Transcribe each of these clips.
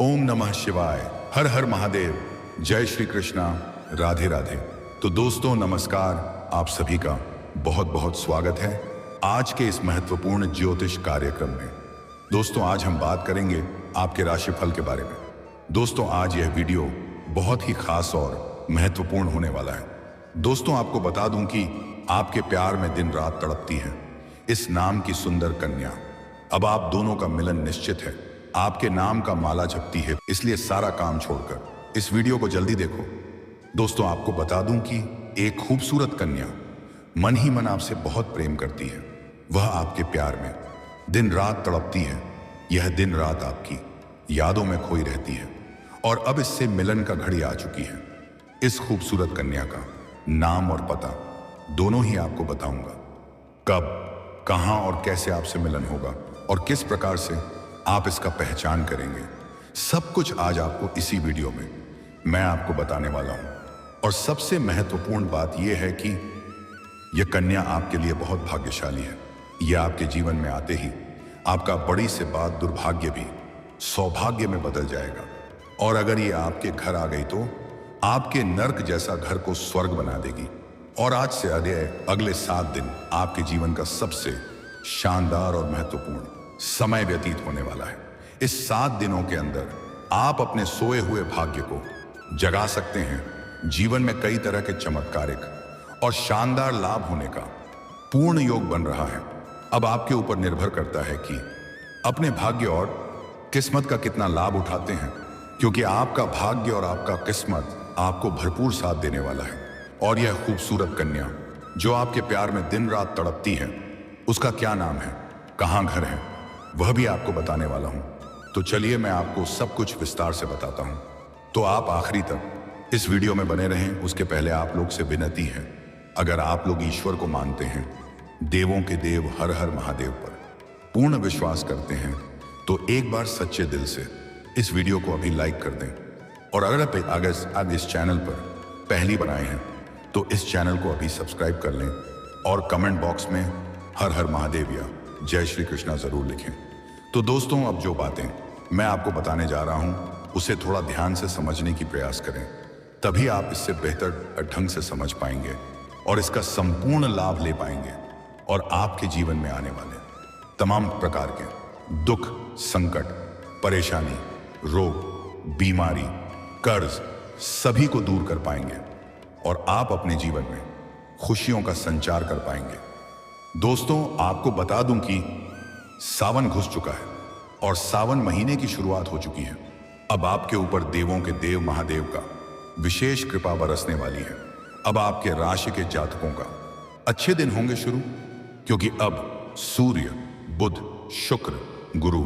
ओम नमः शिवाय। हर हर महादेव। जय श्री कृष्णा। राधे राधे। तो दोस्तों नमस्कार, आप सभी का बहुत बहुत स्वागत है आज के इस महत्वपूर्ण ज्योतिष कार्यक्रम में। दोस्तों आज हम बात करेंगे आपके राशिफल के बारे में। दोस्तों आज यह वीडियो बहुत ही खास और महत्वपूर्ण होने वाला है। दोस्तों आपको बता दूं कि आपके प्यार में दिन रात तड़पती है इस नाम की सुंदर कन्या। अब आप दोनों का मिलन निश्चित है। आपके नाम का माला जपती है, इसलिए सारा काम छोड़कर इस वीडियो को जल्दी देखो। दोस्तों आपको बता दूं कि एक खूबसूरत कन्या मन ही मन आपसे बहुत प्रेम करती है। वह आपके प्यार में दिन रात तड़पती है। यह दिन रात आपकी यादों में खोई रहती है और अब इससे मिलन का घड़ी आ चुकी है। इस खूबसूरत कन्या का नाम और पता दोनों ही आपको बताऊंगा। कब, कहां और कैसे आपसे मिलन होगा और किस प्रकार से आप इसका पहचान करेंगे, सब कुछ आज आपको इसी वीडियो में मैं आपको बताने वाला हूं। और सबसे महत्वपूर्ण बात यह है कि यह कन्या आपके लिए बहुत भाग्यशाली है। यह आपके जीवन में आते ही आपका बड़ी से बात दुर्भाग्य भी सौभाग्य में बदल जाएगा। और अगर ये आपके घर आ गई तो आपके नर्क जैसा घर को स्वर्ग बना देगी। और आज से अगले 7 दिन आपके जीवन का सबसे शानदार और महत्वपूर्ण समय व्यतीत होने वाला है। इस 7 दिनों के अंदर आप अपने सोए हुए भाग्य को जगा सकते हैं। जीवन में कई तरह के चमत्कारिक और शानदार लाभ होने का पूर्ण योग बन रहा है। अब आपके ऊपर निर्भर करता है कि अपने भाग्य और किस्मत का कितना लाभ उठाते हैं, क्योंकि आपका भाग्य और आपका किस्मत आपको भरपूर साथ देने वाला है। और यह खूबसूरत कन्या जो आपके प्यार में दिन रात तड़पती है, उसका क्या नाम है, कहां घर है, वह भी आपको बताने वाला हूं। तो चलिए मैं आपको सब कुछ विस्तार से बताता हूं। तो आप आखिरी तक इस वीडियो में बने रहें। उसके पहले आप लोग से विनती है, अगर आप लोग ईश्वर को मानते हैं, देवों के देव हर हर महादेव पर पूर्ण विश्वास करते हैं, तो एक बार सच्चे दिल से इस वीडियो को अभी लाइक कर दें। और अगर आप इस चैनल पर पहली बार आए हैं तो इस चैनल को अभी सब्सक्राइब कर लें और कमेंट बॉक्स में हर हर महादेव या जय श्री कृष्णा जरूर लिखें। तो दोस्तों अब जो बातें मैं आपको बताने जा रहा हूं उसे थोड़ा ध्यान से समझने की प्रयास करें, तभी आप इससे बेहतर ढंग से समझ पाएंगे और इसका संपूर्ण लाभ ले पाएंगे। और आपके जीवन में आने वाले तमाम प्रकार के दुख, संकट, परेशानी, रोग, बीमारी, कर्ज सभी को दूर कर पाएंगे और आप अपने जीवन में खुशियों का संचार कर पाएंगे। दोस्तों आपको बता दूं कि सावन घुस चुका है और सावन महीने की शुरुआत हो चुकी है। अब आपके ऊपर देवों के देव महादेव का विशेष कृपा बरसने वाली है। अब आपके राशि के जातकों का अच्छे दिन होंगे शुरू, क्योंकि अब सूर्य, बुध, शुक्र, गुरु,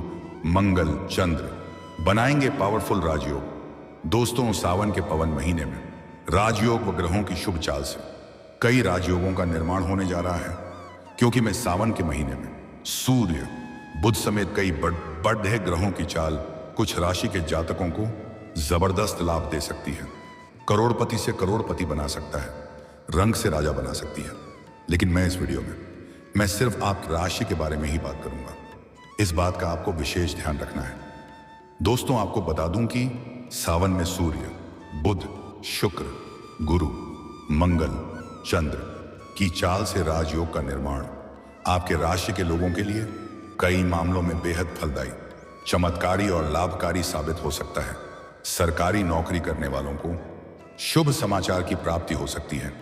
मंगल, चंद्र बनाएंगे पावरफुल राजयोग। दोस्तों सावन के पवन महीने में राजयोग व ग्रहों की शुभ चाल से कई राजयोगों का निर्माण होने जा रहा है, क्योंकि मैं सावन के महीने में सूर्य, बुध समेत कई बड़े ग्रहों की चाल कुछ राशि के जातकों को जबरदस्त लाभ दे सकती है। करोड़पति से करोड़पति बना सकता है, रंग से राजा बना सकती है। लेकिन मैं इस वीडियो में मैं सिर्फ आपकी राशि के बारे में ही बात करूंगा। इस बात का आपको विशेष ध्यान रखना है। दोस्तों आपको बता दूं कि सावन में सूर्य, बुध, शुक्र, गुरु, मंगल, चंद्र की चाल से राजयोग का निर्माण आपके राशि के लोगों के लिए कई मामलों में बेहद फलदायी, चमत्कारी और लाभकारी साबित हो सकता है। सरकारी नौकरी करने वालों को शुभ समाचार की प्राप्ति हो सकती है।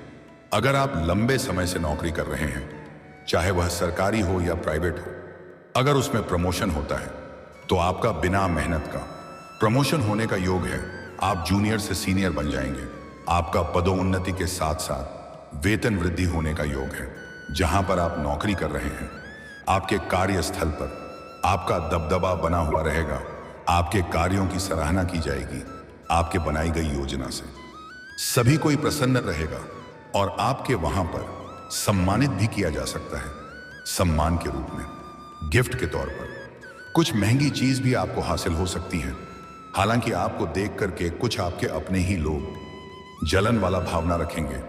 अगर आप लंबे समय से नौकरी कर रहे हैं, चाहे वह सरकारी हो या प्राइवेट हो, अगर उसमें प्रमोशन होता है तो आपका बिना मेहनत का प्रमोशन होने का योग है। आप जूनियर से सीनियर बन जाएंगे। आपका पदोन्नति के साथ साथ वेतन वृद्धि होने का योग है। जहां पर आप नौकरी कर रहे हैं, आपके कार्यस्थल पर आपका दबदबा बना हुआ रहेगा। आपके कार्यों की सराहना की जाएगी। आपके बनाई गई योजना से सभी कोई प्रसन्न रहेगा और आपके वहां पर सम्मानित भी किया जा सकता है। सम्मान के रूप में, गिफ्ट के तौर पर कुछ महंगी चीज भी आपको हासिल हो सकती है। हालांकि आपको देख करके कुछ आपके अपने ही लोग जलन वाला भावना रखेंगे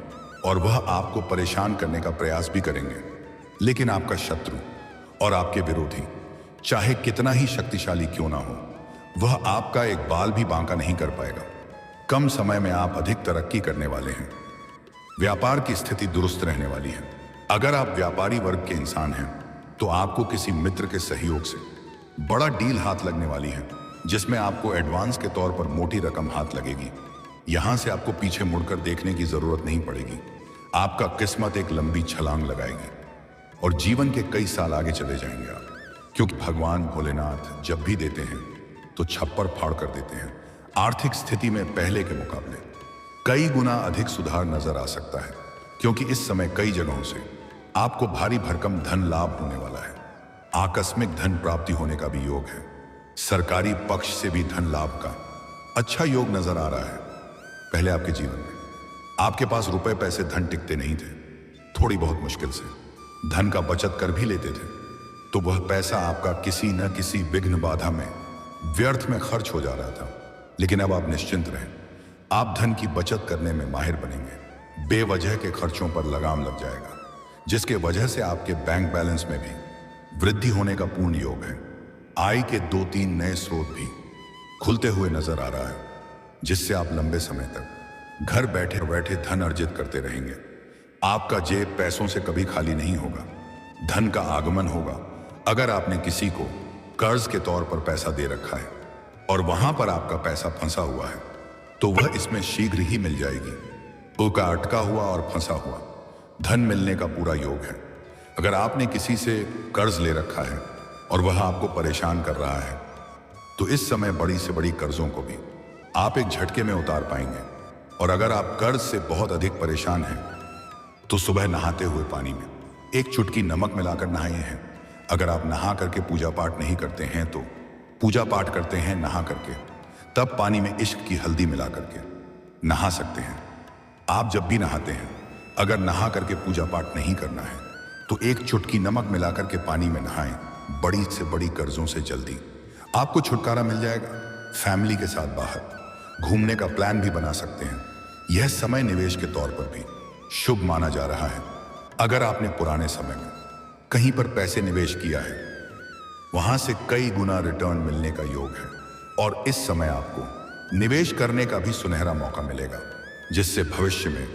और वह आपको परेशान करने का प्रयास भी करेंगे। लेकिन आपका शत्रु और आपके विरोधी चाहे कितना ही शक्तिशाली क्यों ना हो, वह आपका एक बाल भी बांका नहीं कर पाएगा। कम समय में आप अधिक तरक्की करने वाले हैं। व्यापार की स्थिति दुरुस्त रहने वाली है। अगर आप व्यापारी वर्ग के इंसान हैं तो आपको किसी मित्र के सहयोग से बड़ा डील हाथ लगने वाली है, जिसमें आपको एडवांस के तौर पर मोटी रकम हाथ लगेगी। यहां से आपको पीछे मुड़कर देखने की जरूरत नहीं पड़ेगी। आपका किस्मत एक लंबी छलांग लगाएगी और जीवन के कई साल आगे चले जाएंगे आप, क्योंकि भगवान भोलेनाथ जब भी देते हैं तो छप्पर फाड़ कर देते हैं। आर्थिक स्थिति में पहले के मुकाबले कई गुना अधिक सुधार नजर आ सकता है, क्योंकि इस समय कई जगहों से आपको भारी भरकम धन लाभ होने वाला है। आकस्मिक धन प्राप्ति होने का भी योग है। सरकारी पक्ष से भी धन लाभ का अच्छा योग नजर आ रहा है। पहले आपके जीवन में आपके पास रुपए पैसे धन टिकते नहीं थे। थोड़ी बहुत मुश्किल से धन का बचत कर भी लेते थे तो वह पैसा आपका किसी न किसी विघ्न बाधा में व्यर्थ में खर्च हो जा रहा था। लेकिन अब आप निश्चिंत रहें, आप धन की बचत करने में माहिर बनेंगे। बेवजह के खर्चों पर लगाम लग जाएगा, जिसके वजह से आपके बैंक बैलेंस में भी वृद्धि होने का पूर्ण योग है। आय के 2-3 नए स्रोत भी खुलते हुए नजर आ रहा है, जिससे आप लंबे समय तक घर बैठे बैठे धन अर्जित करते रहेंगे। आपका जेब पैसों से कभी खाली नहीं होगा। धन का आगमन होगा। अगर आपने किसी को कर्ज के तौर पर पैसा दे रखा है और वहां पर आपका पैसा फंसा हुआ है तो वह इसमें शीघ्र ही मिल जाएगी। उसका अटका हुआ और फंसा हुआ धन मिलने का पूरा योग है। अगर आपने किसी से कर्ज ले रखा है और वह आपको परेशान कर रहा है तो इस समय बड़ी से बड़ी कर्जों को भी आप एक झटके में उतार पाएंगे। और अगर आप कर्ज से बहुत अधिक परेशान हैं तो सुबह नहाते हुए पानी में एक चुटकी नमक मिलाकर नहाइए हैं। अगर आप नहा करके पूजा पाठ नहीं करते हैं तो पूजा पाठ करते हैं नहा करके, तब पानी में इश्क की हल्दी मिला करके नहा सकते हैं। आप जब भी नहाते हैं, अगर नहा करके पूजा पाठ नहीं करना है तो एक चुटकी नमक मिलाकर के पानी में नहाएं। बड़ी से बड़ी कर्जों से जल्दी आपको छुटकारा मिल जाएगा। फैमिली के साथ बाहर घूमने का प्लान भी बना सकते हैं। यह समय निवेश के तौर पर भी शुभ माना जा रहा है। अगर आपने पुराने समय में कहीं पर पैसे निवेश किया है, वहां से कई गुना रिटर्न मिलने का योग है और इस समय आपको निवेश करने का भी सुनहरा मौका मिलेगा, जिससे भविष्य में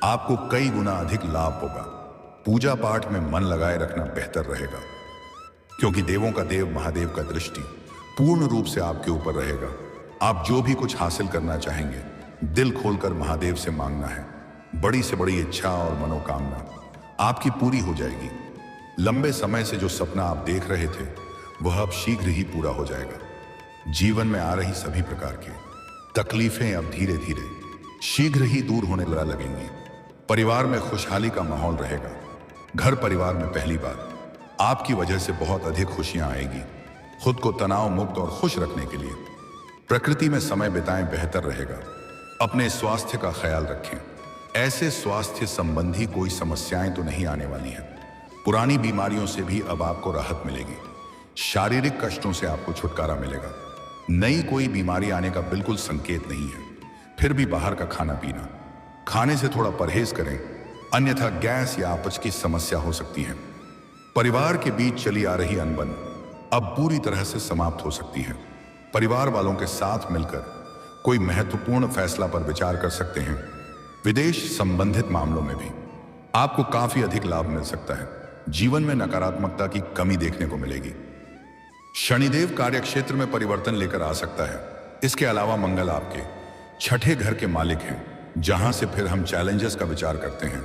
आपको कई गुना अधिक लाभ होगा। पूजा पाठ में मन लगाए रखना बेहतर रहेगा, क्योंकि देवों का देव महादेव का दृष्टि पूर्ण रूप से आपके ऊपर रहेगा। आप जो भी कुछ हासिल करना चाहेंगे, दिल खोलकर महादेव से मांगना है। बड़ी से बड़ी इच्छा और मनोकामना आपकी पूरी हो जाएगी। लंबे समय से जो सपना आप देख रहे थे वह अब शीघ्र ही पूरा हो जाएगा। जीवन में आ रही सभी प्रकार की तकलीफें अब धीरे धीरे शीघ्र ही दूर होने लगेंगी। परिवार में खुशहाली का माहौल रहेगा। घर परिवार में पहली बार आपकी वजह से बहुत अधिक खुशियां आएगी। खुद को तनाव मुक्त और खुश रखने के लिए प्रकृति में समय बिताएं, बेहतर रहेगा। अपने स्वास्थ्य का ख्याल रखें। ऐसे स्वास्थ्य संबंधी कोई समस्याएं तो नहीं आने वाली हैं। पुरानी बीमारियों से भी अब आपको राहत मिलेगी। शारीरिक कष्टों से आपको छुटकारा मिलेगा। नई कोई बीमारी आने का बिल्कुल संकेत नहीं है। फिर भी बाहर का खाना पीना खाने से थोड़ा परहेज करें, अन्यथा गैस या अपच की समस्या हो सकती है। परिवार के बीच चली आ रही अनबन अब पूरी तरह से समाप्त हो सकती है। परिवार वालों के साथ मिलकर कोई महत्वपूर्ण फैसला पर विचार कर सकते हैं। विदेश संबंधित मामलों में भी आपको काफी अधिक लाभ मिल सकता है। जीवन में नकारात्मकता की कमी देखने को मिलेगी। शनिदेव कार्यक्षेत्र में परिवर्तन लेकर आ सकता है। इसके अलावा मंगल आपके छठे घर के मालिक हैं, जहां से फिर हम चैलेंजेस का विचार करते हैं।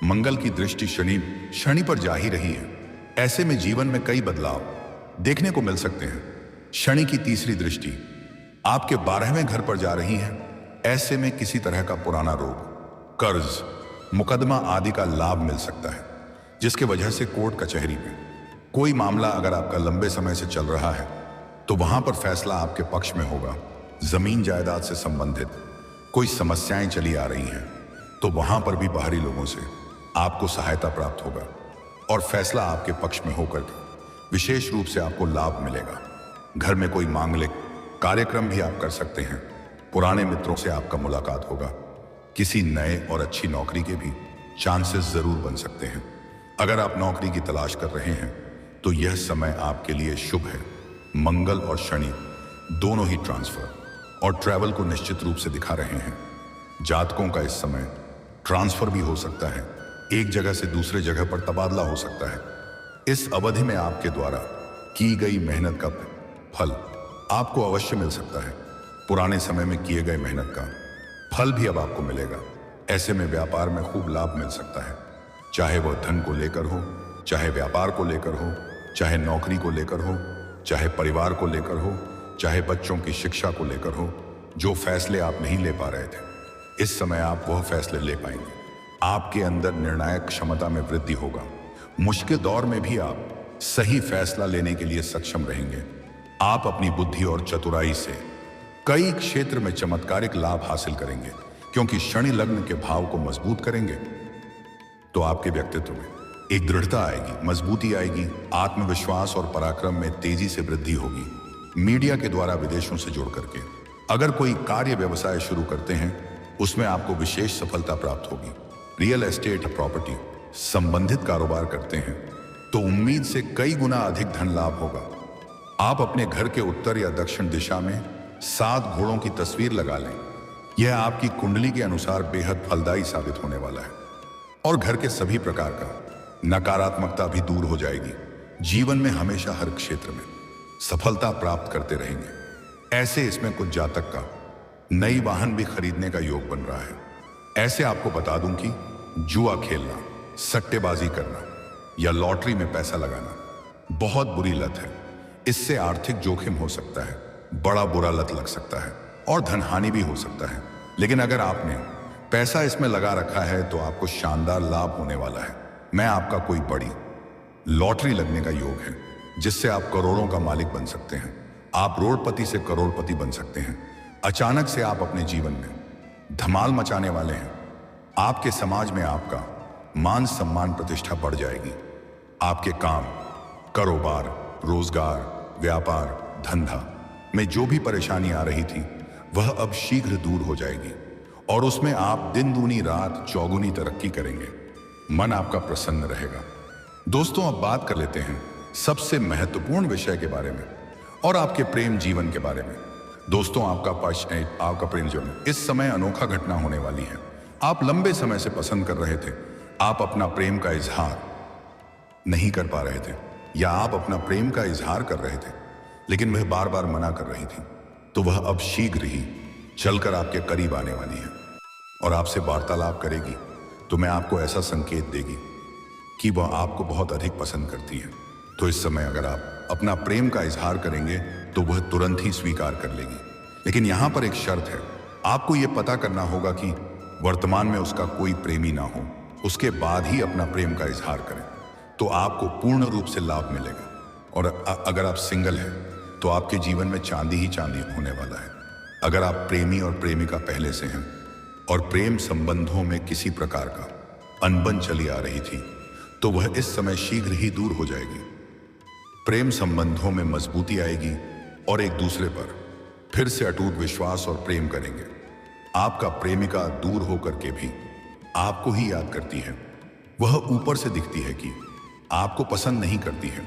मंगल की दृष्टि शनि पर जा ही रही है। ऐसे में जीवन में कई बदलाव देखने को मिल सकते हैं। शनि की तीसरी दृष्टि आपके 12वें घर पर जा रही है। ऐसे में किसी तरह का पुराना रोग, कर्ज, मुकदमा आदि का लाभ मिल सकता है, जिसके वजह से कोर्ट कचहरी में कोई मामला अगर आपका लंबे समय से चल रहा है तो वहां पर फैसला आपके पक्ष में होगा। जमीन जायदाद से संबंधित कोई समस्याएं चली आ रही हैं तो वहां पर भी बाहरी लोगों से आपको सहायता प्राप्त होगा और फैसला आपके पक्ष में होकर के विशेष रूप से आपको लाभ मिलेगा। घर में कोई मांगलिक कार्यक्रम भी आप कर सकते हैं। पुराने मित्रों से आपका मुलाकात होगा। किसी नए और अच्छी नौकरी के भी चांसेस जरूर बन सकते हैं। अगर आप नौकरी की तलाश कर रहे हैं तो यह समय आपके लिए शुभ है। मंगल और शनि दोनों ही ट्रांसफर और ट्रैवल को निश्चित रूप से दिखा रहे हैं। जातकों का इस समय ट्रांसफर भी हो सकता है, एक जगह से दूसरे जगह पर तबादला हो सकता है। इस अवधि में आपके द्वारा की गई मेहनत का फल आपको अवश्य मिल सकता है। पुराने समय में किए गए मेहनत का फल भी अब आपको मिलेगा। ऐसे में व्यापार में खूब लाभ मिल सकता है, चाहे वह धन को लेकर हो, चाहे व्यापार को लेकर हो, चाहे नौकरी को लेकर हो, चाहे परिवार को लेकर हो, चाहे बच्चों की शिक्षा को लेकर हो। जो फैसले आप नहीं ले पा रहे थे, इस समय आप वह फैसले ले पाएंगे। आपके अंदर निर्णायक क्षमता में वृद्धि होगा। मुश्किल दौर में भी आप सही फैसला लेने के लिए सक्षम रहेंगे। आप अपनी बुद्धि और चतुराई से कई क्षेत्र में चमत्कारिक लाभ हासिल करेंगे, क्योंकि शनि लग्न के भाव को मजबूत करेंगे तो आपके व्यक्तित्व में एक दृढ़ता आएगी, मजबूती आएगी, आत्मविश्वास और पराक्रम में तेजी से वृद्धि होगी। मीडिया के द्वारा विदेशों से जुड़ करके अगर कोई कार्य व्यवसाय शुरू करते हैं, उसमें आपको विशेष सफलता प्राप्त होगी। रियल एस्टेट, प्रॉपर्टी संबंधित कारोबार करते हैं तो उम्मीद से कई गुना अधिक धन लाभ होगा। आप अपने घर के उत्तर या दक्षिण दिशा में 7 घोड़ों की तस्वीर लगा लें। यह आपकी कुंडली के अनुसार बेहद फलदायी साबित होने वाला है और घर के सभी प्रकार का नकारात्मकता भी दूर हो जाएगी। जीवन में हमेशा हर क्षेत्र में सफलता प्राप्त करते रहेंगे। ऐसे इसमें कुछ जातक का नई वाहन भी खरीदने का योग बन रहा है। ऐसे आपको बता दूं कि जुआ खेलना, सट्टेबाजी करना या लॉटरी में पैसा लगाना बहुत बुरी लत है। इससे आर्थिक जोखिम हो सकता है, बड़ा बुरा लत लग सकता है और धनहानि भी हो सकता है। लेकिन अगर आपने पैसा इसमें लगा रखा है तो आपको शानदार लाभ होने वाला है। मैं आपका कोई बड़ी लॉटरी लगने का योग है, जिससे आप करोड़ों का मालिक बन सकते हैं। आप रोडपति से करोड़पति बन सकते हैं। अचानक से आप अपने जीवन में धमाल मचाने वाले हैं। आपके समाज में आपका मान सम्मान प्रतिष्ठा बढ़ जाएगी। आपके काम, कारोबार, रोजगार, व्यापार, धंधा में जो भी परेशानी आ रही थी वह अब शीघ्र दूर हो जाएगी और उसमें आप दिन दूनी रात चौगुनी तरक्की करेंगे। मन आपका प्रसन्न रहेगा। दोस्तों, अब बात कर लेते हैं सबसे महत्वपूर्ण विषय के बारे में और आपके प्रेम जीवन के बारे में। दोस्तों, आपका प्रेम जीवन इस समय अनोखा घटना होने वाली है। आप लंबे समय से पसंद कर रहे थे, आप अपना प्रेम का इजहार नहीं कर पा रहे थे, या आप अपना प्रेम का इजहार कर रहे थे लेकिन वह बार बार मना कर रही थी, तो वह अब शीघ्र ही चलकर आपके करीब आने वाली है और आपसे वार्तालाप करेगी। तो मैं आपको ऐसा संकेत देगी कि वह आपको बहुत अधिक पसंद करती है। तो इस समय अगर आप अपना प्रेम का इजहार करेंगे तो वह तुरंत ही स्वीकार कर लेगी। लेकिन यहां पर एक शर्त है, आपको यह पता करना होगा कि वर्तमान में उसका कोई प्रेमी ना हो, उसके बाद ही अपना प्रेम का इजहार करें, तो आपको पूर्ण रूप से लाभ मिलेगा। और अगर आप सिंगल हैं तो आपके जीवन में चांदी ही चांदी होने वाला है। अगर आप प्रेमी और प्रेमिका पहले से हैं और प्रेम संबंधों में किसी प्रकार का अनबन चली आ रही थी, तो वह इस समय शीघ्र ही दूर हो जाएगी। प्रेम संबंधों में मजबूती आएगी और एक दूसरे पर फिर से अटूट विश्वास और प्रेम करेंगे। आपका प्रेमिका दूर होकर के भी आपको ही याद करती है। वह ऊपर से दिखती है कि आपको पसंद नहीं करती है,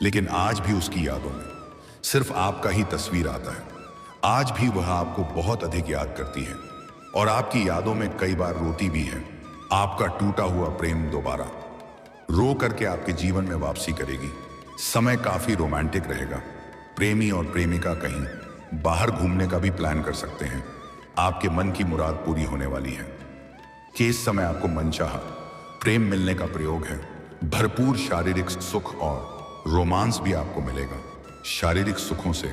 लेकिन आज भी उसकी यादों में सिर्फ आपका ही तस्वीर आता है। आज भी वह आपको बहुत अधिक याद करती है और आपकी यादों में कई बार रोती भी है। आपका टूटा हुआ प्रेम दोबारा रो करके आपके जीवन में वापसी करेगी। समय काफी रोमांटिक रहेगा। प्रेमी और प्रेमिका कहीं बाहर घूमने का भी प्लान कर सकते हैं। आपके मन की मुराद पूरी होने वाली है कि इस समय आपको मनचाहा प्रेम मिलने का प्रयोग है। भरपूर शारीरिक सुख और रोमांस भी आपको मिलेगा। शारीरिक सुखों से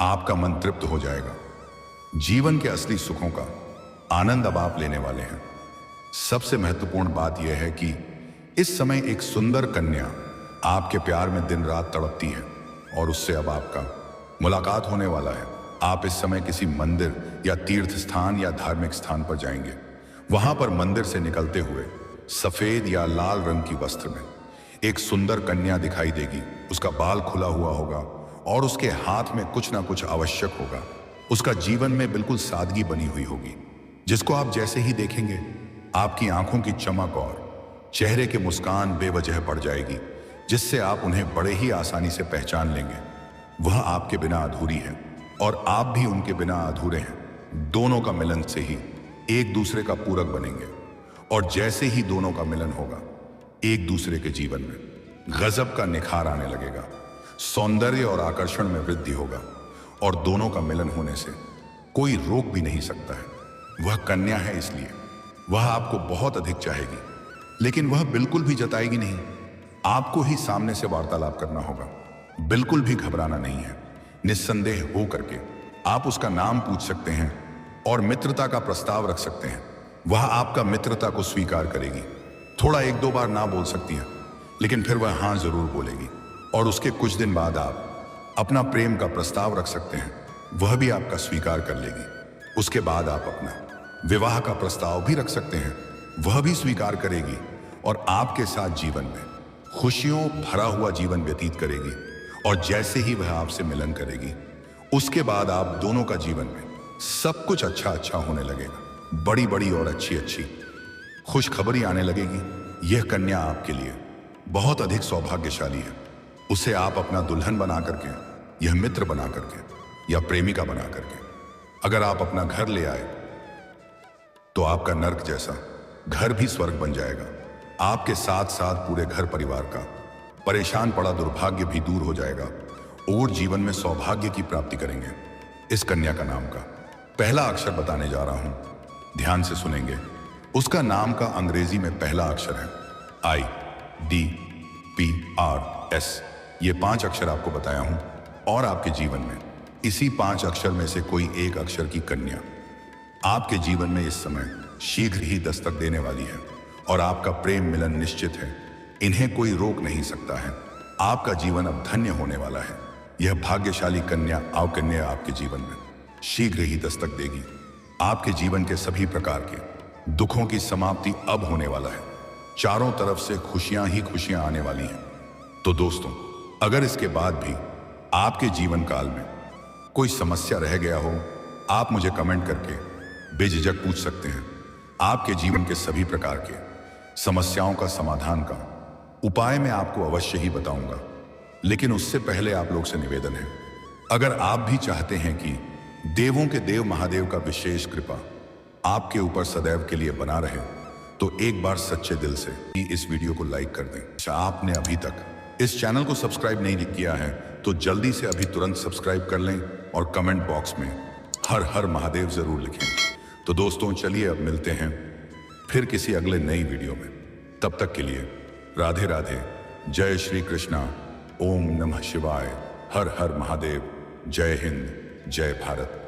आपका मन तृप्त हो जाएगा। जीवन के असली सुखों का आनंद अब आप लेने वाले हैं। सबसे महत्वपूर्ण बात यह है कि इस समय एक सुंदर कन्या आपके प्यार में दिन रात तड़पती है और उससे अब आपका मुलाकात होने वाला है। आप इस समय किसी मंदिर या तीर्थ स्थान या धार्मिक स्थान पर जाएंगे। वहां पर मंदिर से निकलते हुए सफेद या लाल रंग की वस्त्र में एक सुंदर कन्या दिखाई देगी। उसका बाल खुला हुआ होगा और उसके हाथ में कुछ ना कुछ आवश्यक होगा। उसका जीवन में बिल्कुल सादगी बनी हुई होगी, जिसको आप जैसे ही देखेंगे आपकी आंखों की चमक और चेहरे की मुस्कान बेवजह बढ़ जाएगी, जिससे आप उन्हें बड़े ही आसानी से पहचान लेंगे। वह आपके बिना अधूरी है। और आप भी उनके बिना अधूरे हैं। दोनों का मिलन से ही एक दूसरे का पूरक बनेंगे, और जैसे ही दोनों का मिलन होगा, एक दूसरे के जीवन में गजब का निखार आने लगेगा, सौंदर्य और आकर्षण में वृद्धि होगा, और दोनों का मिलन होने से कोई रोक भी नहीं सकता है। वह कन्या है, इसलिए वह आपको बहुत अधिक चाहेगी, लेकिन वह बिल्कुल भी जताएगी नहीं। आपको ही सामने से वार्तालाप करना होगा, बिल्कुल भी घबराना नहीं है। निस्संदेह हो करके आप उसका नाम पूछ सकते हैं और मित्रता का प्रस्ताव रख सकते हैं। वह आपका मित्रता को स्वीकार करेगी। थोड़ा एक दो बार ना बोल सकती है, लेकिन फिर वह हाँ जरूर बोलेगी, और उसके कुछ दिन बाद आप अपना प्रेम का प्रस्ताव रख सकते हैं, वह भी आपका स्वीकार कर लेगी। उसके बाद आप अपना विवाह का प्रस्ताव भी रख सकते हैं, वह भी स्वीकार करेगी, और आपके साथ जीवन में खुशियों भरा हुआ जीवन व्यतीत करेगी। और जैसे ही वह आपसे मिलन करेगी, उसके बाद आप दोनों का जीवन में सब कुछ अच्छा अच्छा होने लगेगा। बड़ी बड़ी और अच्छी अच्छी खुशखबरी आने लगेगी। यह कन्या आपके लिए बहुत अधिक सौभाग्यशाली है। उसे आप अपना दुल्हन बना करके, यह मित्र बना करके या प्रेमिका बना करके अगर आप अपना घर ले आए, तो आपका नर्क जैसा घर भी स्वर्ग बन जाएगा। आपके साथ साथ पूरे घर परिवार का परेशान पड़ा दुर्भाग्य भी दूर हो जाएगा, और जीवन में सौभाग्य की प्राप्ति करेंगे। इस कन्या का नाम का पहला अक्षर बताने जा रहा हूं, ध्यान से सुनेंगे। उसका नाम का अंग्रेजी में पहला अक्षर है IDPRS। ये 5 अक्षर आपको बताया हूं, और आपके जीवन में इसी 5 अक्षर में से कोई एक अक्षर की कन्या आपके जीवन में इस समय शीघ्र ही दस्तक देने वाली है, और आपका प्रेम मिलन निश्चित है। इन्हें कोई रोक नहीं सकता है। आपका जीवन अब धन्य होने वाला है। यह भाग्यशाली कन्या आपके जीवन में शीघ्र ही दस्तक देगी। आपके जीवन के सभी प्रकार के दुखों की समाप्ति अब होने वाला है। चारों तरफ से खुशियां ही खुशियां आने वाली हैं। तो दोस्तों, अगर इसके बाद भी आपके जीवन काल में कोई समस्या रह गया हो, आप मुझे कमेंट करके बेझिझक पूछ सकते हैं। आपके जीवन के सभी प्रकार के समस्याओं का समाधान का उपाय मैं आपको अवश्य ही बताऊंगा। लेकिन उससे पहले आप लोग से निवेदन है, अगर आप भी चाहते हैं कि देवों के देव महादेव का विशेष कृपा आपके ऊपर सदैव के लिए बना रहे, तो एक बार सच्चे दिल से इस वीडियो को लाइक कर दें। अच्छा, आपने अभी तक इस चैनल को सब्सक्राइब नहीं किया है, तो जल्दी से अभी तुरंत सब्सक्राइब कर लें, और कमेंट बॉक्स में हर हर महादेव जरूर लिखें। तो दोस्तों, चलिए अब मिलते हैं फिर किसी अगले नई वीडियो में। तब तक के लिए राधे राधे, जय श्री कृष्णा, ओम नमः शिवाय, हर हर महादेव, जय हिंद, जय भारत।